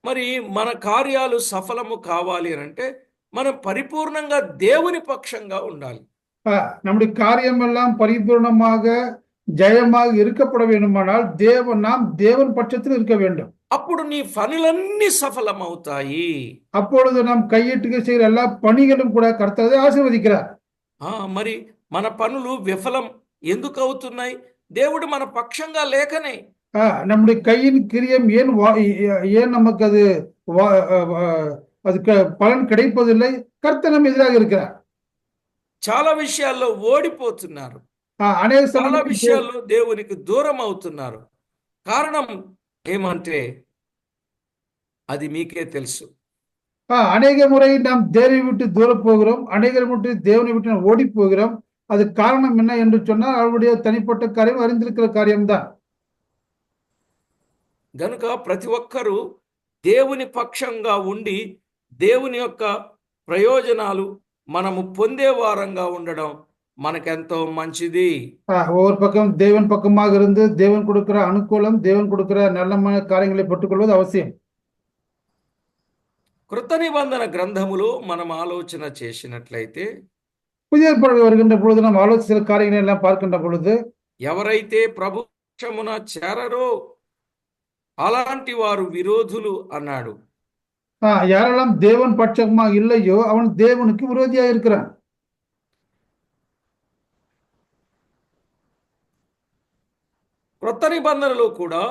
మరి మన కార్యాలు సఫలము కావాలి అంటే మనం పరిపూర్ణంగా దేవుని పక్షంగా ఉండాలి.
நம்முடைய காரியம் எல்லாம் பரிபூர்ணமாக ஜெயமாக இருக்கப்பட வேண்டுமானால் நாம் தேவன் பட்சத்தில் இருக்க வேண்டும்.
అప్పుడు నీ పనులన్నీ సఫలమవుతాయి.
அப்பொழுது நாம் கையிட்டு செய்கிற எல்லா பணிகளும் கூட கர்த்தரை ஆசீర్వదిக்கிறார்.
మరి మన పనులు విఫలం ఎందుకు అవుతున్నాయి? దేవుడు మన పక్షంగా లేకనే.
நம்முடைய கையின் கிரியம் ஏன் நமக்கு அதுக்கு பலன் கிடைப்பதில்லை? கர்த்தர் நம்ம எதிராக இருக்கிறார்.
చాలా విషయాల్లో ఓడిపోతున్నారు,
అనేక
చాలా విషయాల్లో దేవునికి దూరం అవుతున్నారు. కారణం ఏమంటే అది మీకే తెలుసు.
அநேக முறை நாம் தேவனை விட்டு தூர போகிறோம், அநேக முறை தேவனை விட்டு நாம் ஓடி போகிறோம். அது காரணம் என்ன என்று சொன்னால் அவருடைய தனிப்பட்ட காரியம், அறிந்திருக்கிற காரியம்தான்.
గనుక ప్రతి ఒక్కరూ దేవుని పక్షంగా ఉండి దేవుని యొక్క ప్రయోజనాలు మనము పొందే వారంగా ఉండడం మనకెంతో మంచిది.
ஒவ்வொரு பக்கம் தேவன் பக்கமாக இருந்து தேவன் கொடுக்கிற அனுகூலம், தேவன் கொடுக்கிற நல்ல காரியங்களை பெற்றுக்கொள்வது அவசியம்.
కృత నిబంధన గ్రంథములో మనం ఆలోచన చేసినట్లయితే
புதிய ஏற்பாடு வருகின்ற பொழுது நாம் ஆலோசிக்கிற காரியங்களை எல்லாம் பார்க்கின்ற பொழுது
ఎవరైతే ప్రభు పక్షమున చేరరో అలాంటి వారు విరోధులు అన్నాడు.
யாரெல்லாம் தேவன் பட்சமாக இல்லையோ அவன் தேவனுக்கு விரோதியா இருக்கிறான்.
క్రొత్త నిబంధనలో కూడా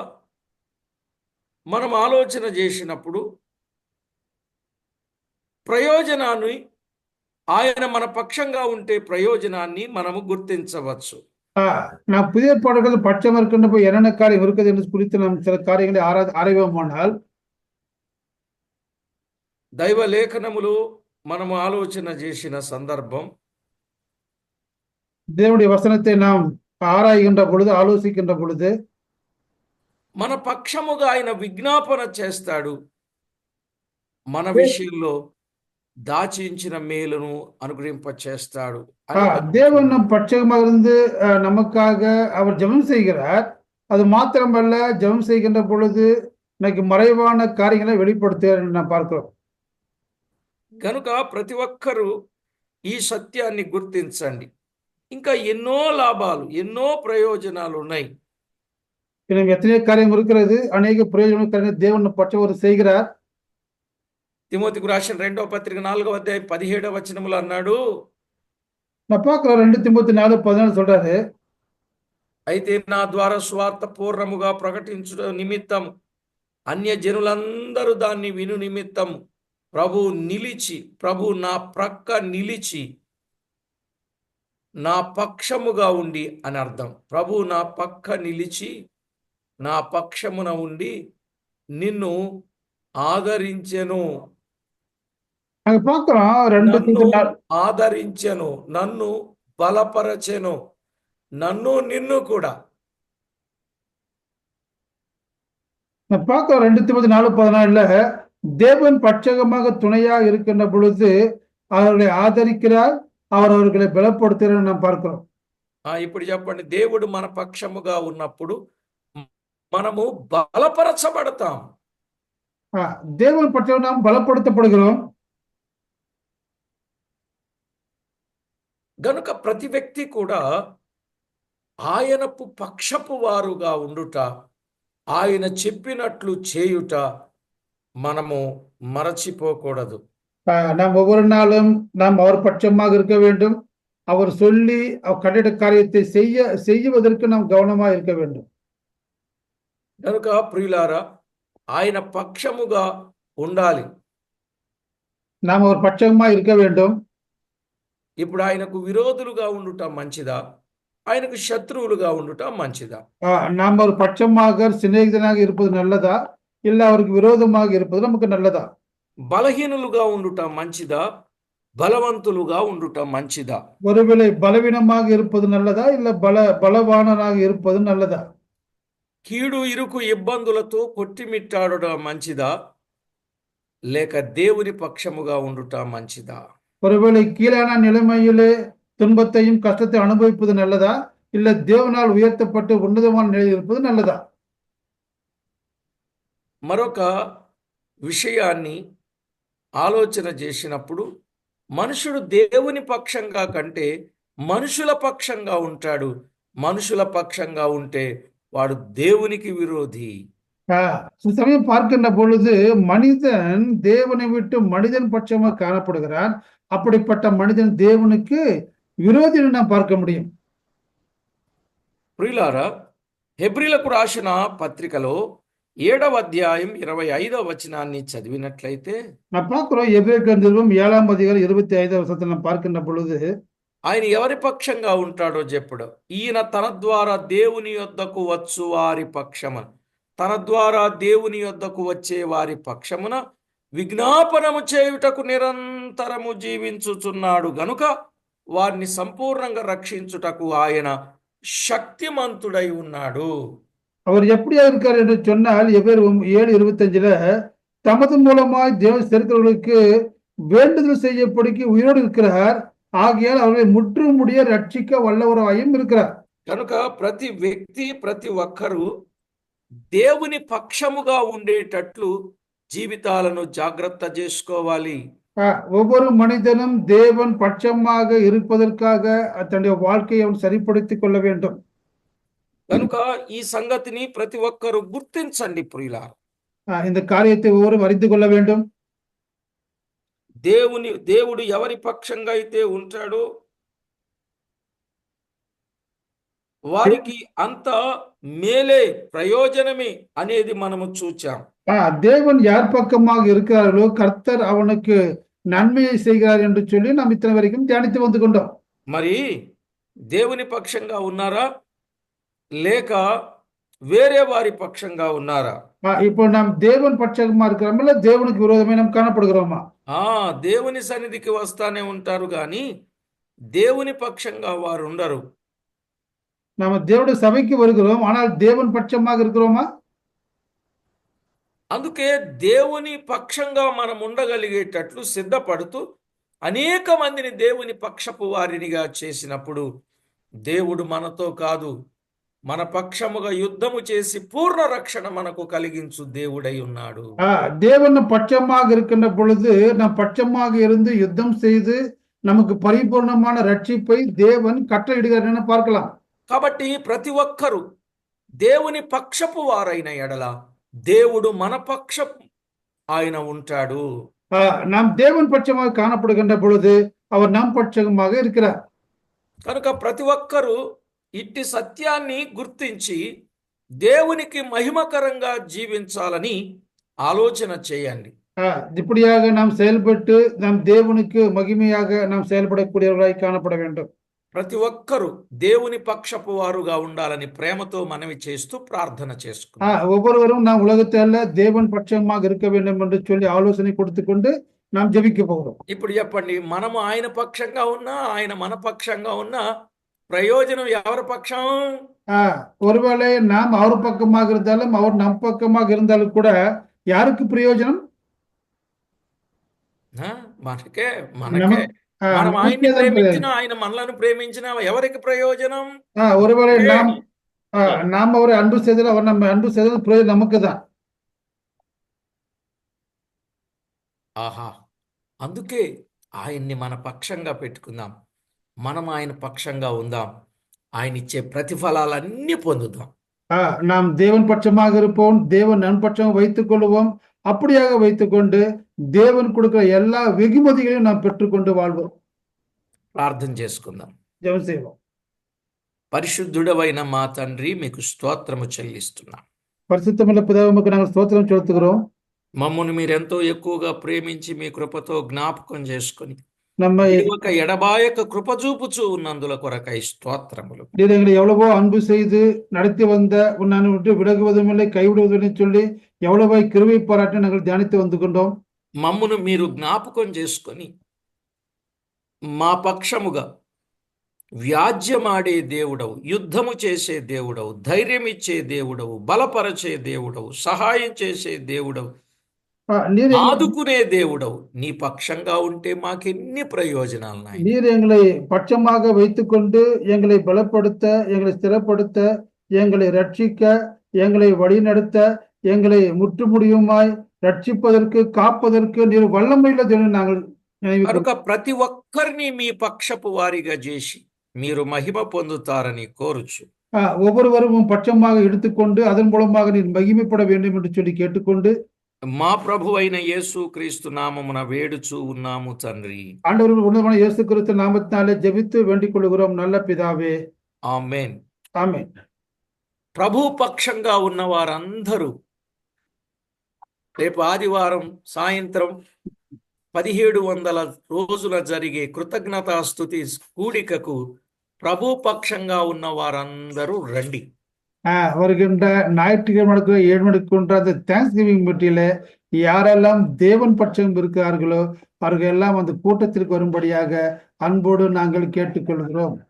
మనం ఆలోచన చేసినప్పుడు ప్రయోజనాన్ని, ఆయన మన పక్షంగా ఉంటే ప్రయోజనాన్ని మనము గుర్తించవచ్చు.
நாம் புதிய ஏற்பாடுகள் பட்சம் இருக்கின்ற போய் என்னென்ன காரியம் இருக்குது என்று குறித்து நாம் சில காரியங்களை ஆராய்வோமானால்
దైవ లేఖనములో మనము ఆలోచన చేసిన సందర్భం,
தேவனுடைய வசனத்தை நாம் ஆராய்கின்ற பொழுது, ஆலோசிக்கின்ற பொழுது
మన పక్షముగా ఆయన విజ్ఞాపన చేస్తాడు. మన విషయంలో దాచించిన మేలును అనుగ్రహింప చేస్తాడు.
தேவன் நம் பட்சமாக இருந்து நமக்காக அவர் ஜெபம் செய்கிறார். அது மாத்திரமல்ல, ஜெபம் செய்கின்ற பொழுது எனக்கு மறைவான காரியங்களை வெளிப்படுத்துகிறார் நாம் பார்க்கிறோம்.
కనుక ప్రతి ఒక్కరూ ఈ సత్యాన్ని గుర్తించండి. ఇంకా ఎన్నో లాభాలు, ఎన్నో ప్రయోజనాలు ఉన్నాయి.
இன்னும் எத்தனையோ காரியம் இருக்கிறது, அநேக பிரயோஜன தேவன் பட்சம் ஒரு செய்கிறார்.
తిమోతికు రాసిన 2వ పత్రిక 4వ అధ్యాయం 17వ వచనములో అన్నాడు,
நான் பார்க்கிறோம் 2 తిమోతి 4:14 சொல்றாரு,
అయితే నా ద్వారా స్వార్థ పూర్ణముగా ప్రకటించుట నిమిత్తం అన్య జనులందరూ దాన్ని విను నిమిత్తం ప్రభు నా ప్రక్క నిలిచి నా పక్షముగా ఉండి అని అర్థం. ప్రభు నా పక్క నిలిచి నా పక్షమున ఉండి నిన్ను ఆదరించెను,
அங்க பார்க்கிறோம் 2
నన్ను
తిమోతి 4
ఆదరించెను, నన్ను బలపరచెను, నన్ను నిన్ను కూడా.
நான் பார்க்கிறோம் 2 తిమోతి 4:14 தேவன் பட்சகமாக துணையாக இருக்கின்ற பொழுது அவர்களை ஆதரிக்கிறார், அவர் அவர்களை பலப்படுத்துகிறார் நாம் பார்க்கிறோம்.
ఇప్పుడు చెప్పండి, దేవుడు మన పక్షముగా ఉన్నప్పుడు మనము బలపరచబడతాం.
தேவன் பட்சம் நாம் பலப்படுத்தப்படுகிறோம்.
గనుక ప్రతి వ్యక్తి కూడా ఆయనపు పక్షపు వారుగా ఉండుట, ఆయన చెప్పినట్లు చేయుట మనము మరచిపోకూడదు.
நாம் ஒவ்வொரு நாளும் நாம் அவர் பட்சமாக இருக்க வேண்டும். அவர் சொல்லி அவர் கட்டிட காரியத்தை செய்வதற்கு நாம் கவனமாக இருக்க வேண்டும்.
కనుక ప్రియులారా, ఆయన పక్షముగా ఉండాలి.
நாம் அவர் பட்சமாக இருக்க வேண்டும்.
ఇప్పుడు ఆయనకు విరోధులుగా ఉండుట మంచిదా, ఆయనకు శత్రువులుగా ఉండుట మంచిదా?
நாம் ஒரு பட்சமாக சிநேகிதனாக இருப்பது நல்லதா, இல்ல அவருக்கு விரோதமாக இருப்பது நமக்கு நல்லதா?
బలహీనులుగా ఉండుట మంచిదా, బలవంతులుగా ఉండుట మంచిదా?
ஒருவேளை பலவீனமாக இருப்பது நல்லதா, இல்ல பலவானனாக இருப்பது நல்லதா?
కీడు ఇరుకు ఇబ్బందులతో కొట్టిమిట్టాడుట మంచిదా, లేక దేవుని పక్షముగా ఉండుట మంచిదా?
ஒருவேளை கீழான நிலைமையிலே துன்பத்தையும் கஷ்டத்தை அனுபவிப்பது நல்லதா, இல்ல தேவனால் உயர்த்தப்பட்டு உன்னதமான நிலையில் இருப்பது நல்லதா?
మరొక విషయాన్ని ఆలోచన చేసినప్పుడు, మనుషుడు దేవుని పక్షంగా కంటే మనుషుల పక్షంగా ఉంటాడు. మనుషుల పక్షంగా ఉంటే వాడు దేవునికి విరోధి.
சில சமயம் பார்க்கின்ற பொழுது மனிதன் தேவனை விட்டு மனிதன் பட்சமாக காணப்படுகிறான். அப்படிப்பட்ட மனிதன் தேவனுக்கு విరోధి நாம் பார்க்க முடியும்.
ప్రియులారా, హెబ్రీలకు రాసిన పత్రికలో 7వ అధ్యాయం 25వ వచనాన్ని చదివినట్లయితే
நான் பார்க்கிறோம் எபிரேயர் நிருபம் 7ஆம் அதிகாரம் 25వ వచనం நாம் பார்க்கின்ற பொழுது
ఆయన ఎవరి పక్షంగా ఉంటాడో చెప్పడు. ఈయన తన ద్వారా దేవుని యొద్దకు వచ్చు వారి పక్షమున, తన ద్వారా దేవుని యొద్దకు వచ్చే వారి పక్షమున విజ్ఞాపనము చేయుటకు నిరంతరము జీవించుచున్నాడు గనుక వారిని సంపూర్ణంగా రక్షించుటకు ఆయన శక్తిమంతుడై ఉన్నాడు.
அவர் எப்படியா இருக்கார் என்று சொன்னால் எவ்வேறு 7:25 தமது மூலமாய் தேவ சரித்திரர்களுக்கு வேண்டுதல் செய்யப்படிக்கு உயிரோடு இருக்கிறார். ஆகையால் அவர்களை முற்றுமுடிய ரட்சிக்க வல்லவராயும் இருக்கிறார்.
కనుక ప్రతి వ్యక్తి ప్రతి ఒక్కరూ దేవుని పక్షముగా ఉండేటట్లు జీవితాలను జాగ్రత్త చేసుకోవాలి.
ஒவ்வொரு மனிதனும் தேவன் பட்சமாக இருப்பதற்காக தன்னுடைய வாழ்க்கையை அவன் சரிப்படுத்திக் கொள்ள வேண்டும்.
కనుక ఈ సంగతిని ప్రతి ఒక్కరూ గుర్తించండి ప్రియులారా.
இந்த காரியத்தை ஒவ்வொருவரும் அறிந்து கொள்ள வேண்டும்.
దేవుడు ఎవరి పక్షంగా అయితే ఉంటాడో వారికి అంత మేలే ప్రయోజనమే అనేది మనము చూచాం.
தேவன் யார் பக்கமாக இருக்கிறார்களோ கர்த்தர் அவனுக்கு நன்மையை செய்கிறார் என்று சொல்லி நாம் இத்தனை வரைக்கும் தியானித்து வந்து கொண்டோம்.
మరి దేవుని పక్షంగా ఉన్నారా లేక వేరే వారి పక్షంగా ఉన్నారా?
இப்போ நாம் தேவன் பட்சமா இருக்கிறோமா இல்ல தேவனுக்கு விரோதமே நாம் காணப்படுகிறோமா?
దేవుని సన్నిధికి వస్తానే ఉంటారు కానీ దేవుని పక్షంగా వారు ఉండరు.
நாம தேவனுடைய சபைக்கு வருகிறோம், ஆனால் தேவன் பட்சமாக இருக்கிறோமா?
అందుకే దేవుని పక్షంగా మనం ఉండగలిగేటట్లు సిద్ధపడుతూ అనేక మందిని దేవుని పక్షపు వారినిగా చేసినప్పుడు దేవుడు మనతో కాదు మన పక్షముగా యుద్ధము చేసి పూర్ణ రక్షణ మనకు కలిగించు దేవుడై ఉన్నాడు.
தேவன் பட்சமாக இருக்கின்ற பொழுது நாம் பட்சமாக இருந்து யுத்தம் செய்து நமக்கு பரிபூர்ணமான ரட்சிப்பை தேவன் கட்டளையிடுகிறார் என பார்க்கலாம்.
కాబట్టి ప్రతి ఒక్కరూ దేవుని పక్షపు వారైన ఎడల దేవుడు మన పక్షపు ఆయన ఉంటాడు.
நாம் தேவன் பட்சமாக காணப்படுகின்ற பொழுது அவர் நம் பட்சமாக இருக்கிறார்.
కనుక ప్రతి ఒక్కరూ ఇట్టి సత్యాన్ని గుర్తించి దేవునికి మహిమకరంగా జీవించాలని ఆలోచన చేయండి.
இப்படியாக நாம் செயல்பட்டு நாம் தேவனுக்கு மகிமையாக நாம் செயல்படக்கூடியவர்களாய் காணப்பட வேண்டும்.
ప్రతి ఒక్కరూ దేవుని పక్షపు వారుగా ఉండాలని ప్రేమతో మనవి చేస్తూ ప్రార్థన చేసుకుందాం.
ஒவ்வொருவரும் நாம் உலகத்தை அல்ல தேவன் பட்சமாக இருக்க வேண்டும் என்று சொல்லி ஆலோசனை கொடுத்துக்கொண்டு நாம் ஜெபிக்க போகிறோம்.
ఇప్పుడు చెప్పండి, మనము ఆయన పక్షంగా ఉన్నా ఆయన మన పక్షంగా ఉన్నా ప్రయోజనం ఎవరి పక్షం?
ஒருவேளை நாம் அவர் பக்கமாக இருந்தாலும் அவர் நம் பக்கமாக இருந்தாலும் கூட யாருக்கு பிரயோஜனம்?
మనకే మనకే మనం ఆయన్ని ప్రేమించిన ఆయన మనలను ప్రేమించిన ఎవరికి ప్రయోజనం?
ஒருவேளை நாம் அவரை அன்பு செய்தால் அவர் நம்ம அன்பு செய்தால் பிரயோஜனம் நமக்கு தான்.
ఆహా, అందుకే ఆయన్ని మన పక్షంగా పెట్టుకుందాం. మనం ఆయన పక్షంగా ఉందాం. ఆయన ఇచ్చే ప్రతిఫలాలన్నీ పొందుదాం.
நாம் தேவன் பட்சமாக இருப்போம், தேவன் நம் பட்சம் வைத்துக் கொள்வோம். அப்படியாக வைத்துக்கொண்டு தேவன் கொடுக்கிற எல்லா வெகுமதிகளையும் நாம் பெற்றுக்கொண்டு வாழ்வோம்.
ప్రార్థన చేసుకుందాం.
ஜெபம் செய்வோம்.
పరిశుద్ధుడవైన మా తండ్రి, మీకు స్తోత్రము చెల్లిస్తున్నాం.
பரிசுத்தமுள்ள பிதாவுக்கு நாங்கள் ஸ்தோத்திரம் செலுத்துகிறோம்.
మమ్మల్ని మీరెంతో ఎక్కువగా ప్రేమించి మీ కృపతో జ్ఞాపకం చేసుకొని
நம்மை
ఒక ఎడబాయక కృప చూపుచూ ఉన్నందుల కొరకై స్తోత్రములు.
நீர் எங்களை எவ்வளவோ அன்பு செய்து நடத்தி வந்த உன்னை விட்டு விலகுவதும் இல்லை கைவிடுவதில்லை சொல்லி எவ்வளவாய் கிருபை பாராட்டி நாங்கள் தியானித்து வந்து கொண்டோம்.
మమ్మును మీరు జ్ఞాపకం చేసుకొని మా పక్షముగా వ్యాజ్యమాడే దేవుడవు, యుద్ధము చేసే దేవుడవు, ధైర్యం ఇచ్చే దేవుడవు, బలపరచే దేవుడవు, సహాయం చేసే దేవుడవు,
நீர்
ఆదుకునే దేవుడవు. నీ పక్షంగా ఉంటే మాకెన్ని ప్రయోజనాలు నాయన.
நீர் எங்களை பட்சமாக வைத்துக்கொண்டு எங்களை பலப்படுத்த, எங்களை ஸ்திரப்படுத்த, எங்களை ரட்சிக்க, எங்களை வழிநடத்த, எங்களை முற்றுமுடியுமாய் ரட்சிப்பதற்கு காப்பதற்கு நீர் வல்லமையுள்ள தேவன் நாங்கள்
కనుక ప్రతి ఒక్కరిని మీ పక్షపు వారిగా చేసి మీరు మహిమ పొందుతారని కోరుచు
ஒவ்வொருவரும் பட்சமாக எடுத்துக்கொண்டு அதன் மூலமாக நீர் மகிமைப்பட வேண்டும் என்று சொல்லி கேட்டுக்கொண்டு
మా ప్రభు అయిన యేసు క్రీస్తు నామమున వేడుచూ ఉన్నాము తండ్రి.
ஆண்டவர் உன்னதமான இயேசு கிறிஸ்து நாமத்தினாலே ஜெபித்து வேண்டிக் கொள்கிறோம் நல்ல பிதாவே.
ఆమేన్.
ఆమేన్.
ప్రభు పక్షంగా ఉన్న వారందరూ రేపు ఆదివారం సాయంత్రం 1700 రోజుల జరిగే కృతజ్ఞతాస్తుతి కూడికకు ప్రభు పక్షంగా ఉన్న వారందరూ రండి.
வருகின்ற ஞாயிற்றுக்கிழமை நடக்கிற 7 மணிக்கு அந்த தேங்க்ஸ் கிவிங் மீட்டிங்ல யாரெல்லாம் தேவன் பட்சம் இருக்கிறார்களோ அவர்கள் எல்லாம் அந்த கூட்டத்திற்கு வரும்படியாக அன்போடு நாங்கள் கேட்டுக்கொள்கிறோம்.